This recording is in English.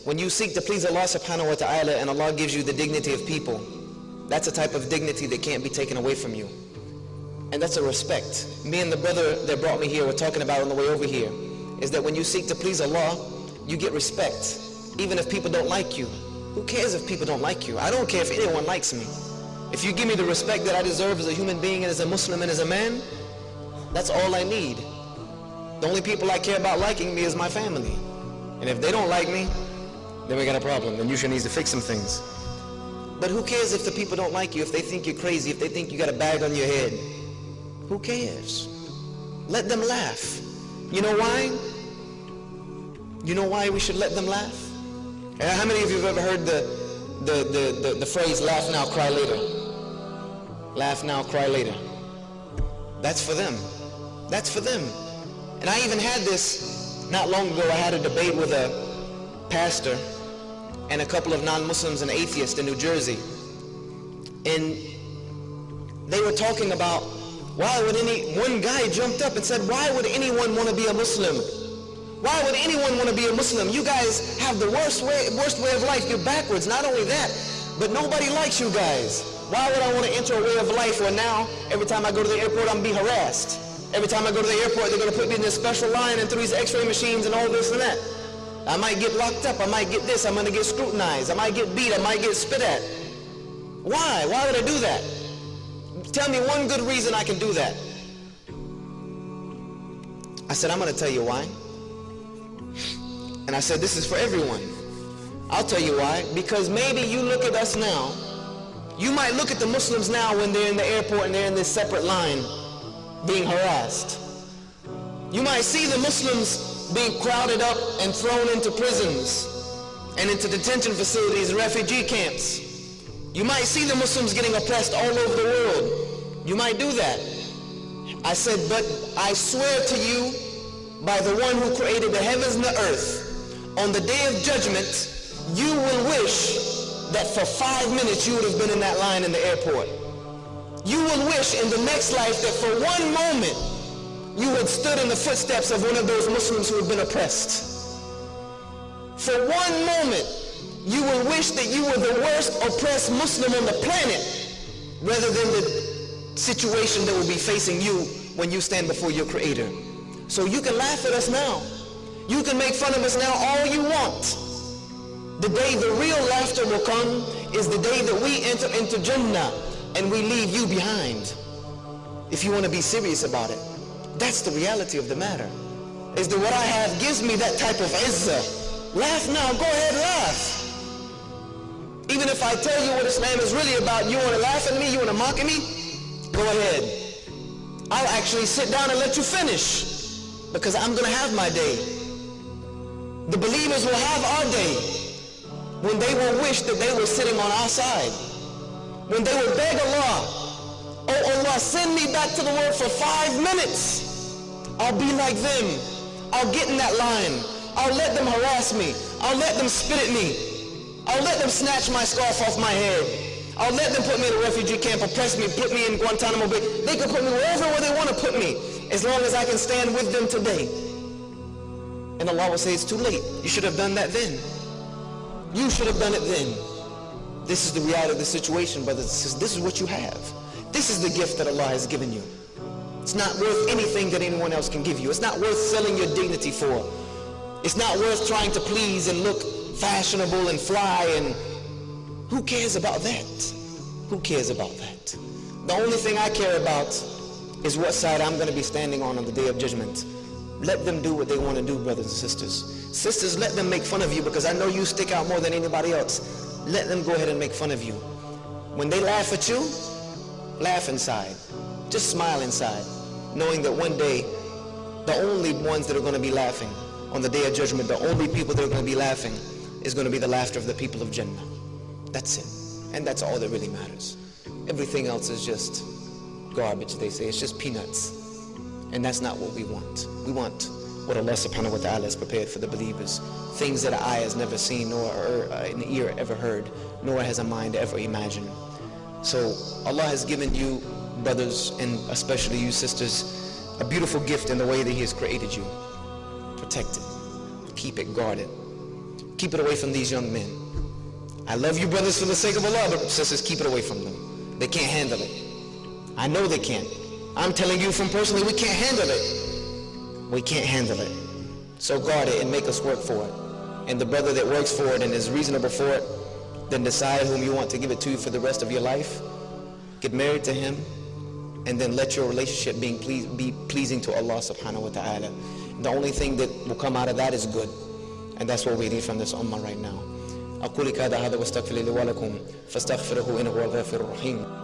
when you seek to please Allah subhanahu wa ta'ala and Allah gives you the dignity of people, that's a type of dignity that can't be taken away from you. And that's a respect. Me and the brother that brought me here were talking about on the way over here, is that when you seek to please Allah, you get respect. Even if people don't like you. Who cares if people don't like you? I don't care if anyone likes me. If you give me the respect that I deserve as a human being and as a Muslim and as a man, that's all I need. The only people I care about liking me is my family. And if they don't like me, then we got a problem. Then Yusha needs to fix some things. But who cares if the people don't like you, if they think you're crazy, if they think you got a bag on your head? Who cares? Let them laugh. You know why? You know why we should let them laugh? How many of you have ever heard the phrase, laugh now, cry later? Laugh now, cry later. That's for them. That's for them. And I even had this not long ago. I had a debate with a pastor and a couple of non-Muslims and atheists in New Jersey. And they were talking about, one guy jumped up and said, why would anyone want to be a Muslim? Why would anyone want to be a Muslim? You guys have the worst way of life. You're backwards. Not only that, but nobody likes you guys. Why would I want to enter a way of life where now, every time I go to the airport, I'm being harassed? Every time I go to the airport, they're going to put me in this special line and through these x-ray machines and all this and that. I might get locked up. I might get this. I'm going to get scrutinized. I might get beat. I might get spit at. Why? Why would I do that? Tell me one good reason I can do that. I said, I'm going to tell you why. And I said, this is for everyone. I'll tell you why. Because maybe you look at us now. You might look at the Muslims now when they're in the airport and they're in this separate line being harassed. You might see the Muslims being crowded up and thrown into prisons and into detention facilities and refugee camps. You might see the Muslims getting oppressed all over the world. You might do that. I said, but I swear to you by the one who created the heavens and the earth, on the day of judgment, you will wish that for 5 minutes you would have been in that line in the airport. You will wish in the next life that for one moment you had stood in the footsteps of one of those Muslims who had been oppressed. For one moment, you will wish that you were the worst oppressed Muslim on the planet, rather than the situation that will be facing you when you stand before your Creator. So you can laugh at us now. You can make fun of us now all you want. The day the real laughter will come is the day that we enter into Jannah and we leave you behind. If you want to be serious about it. That's the reality of the matter. Is that what I have gives me that type of izzah. Laugh now, go ahead, laugh. Even if I tell you what Islam is really about, you want to laugh at me, you want to mock at me, go ahead. I'll actually sit down and let you finish, because I'm going to have my day. The believers will have our day, when they will wish that they were sitting on our side, when they will beg Allah, oh Allah, send me back to the world for 5 minutes. I'll be like them. I'll get in that line. I'll let them harass me. I'll let them spit at me. I'll let them snatch my scarf off my head. I'll let them put me in a refugee camp, oppress me, put me in Guantanamo Bay. They can put me wherever they want to put me, as long as I can stand with them today. And Allah will say, it's too late. You should have done that then. You should have done it then. This is the reality of the situation, brothers and sisters. This is what you have. This is the gift that Allah has given you. It's not worth anything that anyone else can give you. It's not worth selling your dignity for. It's not worth trying to please and look fashionable and fly, and who cares about that? Who cares about that? The only thing I care about is what side I'm going to be standing on the day of judgment. Let them do what they want to do, brothers and sisters. Sisters, let them make fun of you, because I know you stick out more than anybody else. Let them go ahead and make fun of you. When they laugh at you, laugh inside. Just smile inside, knowing that one day, the only ones that are going to be laughing on the day of judgment, the only people that are going to be laughing is going to be the laughter of the people of Jannah. That's it. And that's all that really matters. Everything else is just garbage, they say. It's just peanuts. And that's not what we want. We want what Allah subhanahu wa ta'ala has prepared for the believers. Things that an eye has never seen, nor an ear ever heard, nor has a mind ever imagined. So Allah has given you, brothers, and especially you sisters, a beautiful gift in the way that He has created you. Protect it. Keep it guarded. keep it away from these young men. I love you brothers for the sake of Allah, but sisters, keep it away from them. They can't handle it. I know they can't. I'm telling you from personally, we can't handle it. We can't handle it. So guard it and make us work for it. And the brother that works for it and is reasonable for it, then decide whom you want to give it to for the rest of your life. Get married to him, and then let your relationship be pleasing to Allah subhanahu wa ta'ala. The only thing that will come out of that is good. And that's what we need from this ummah right now. أقول هذا واستغفر لي ولكم فاستغفره إنه هو الغفور الرحيم.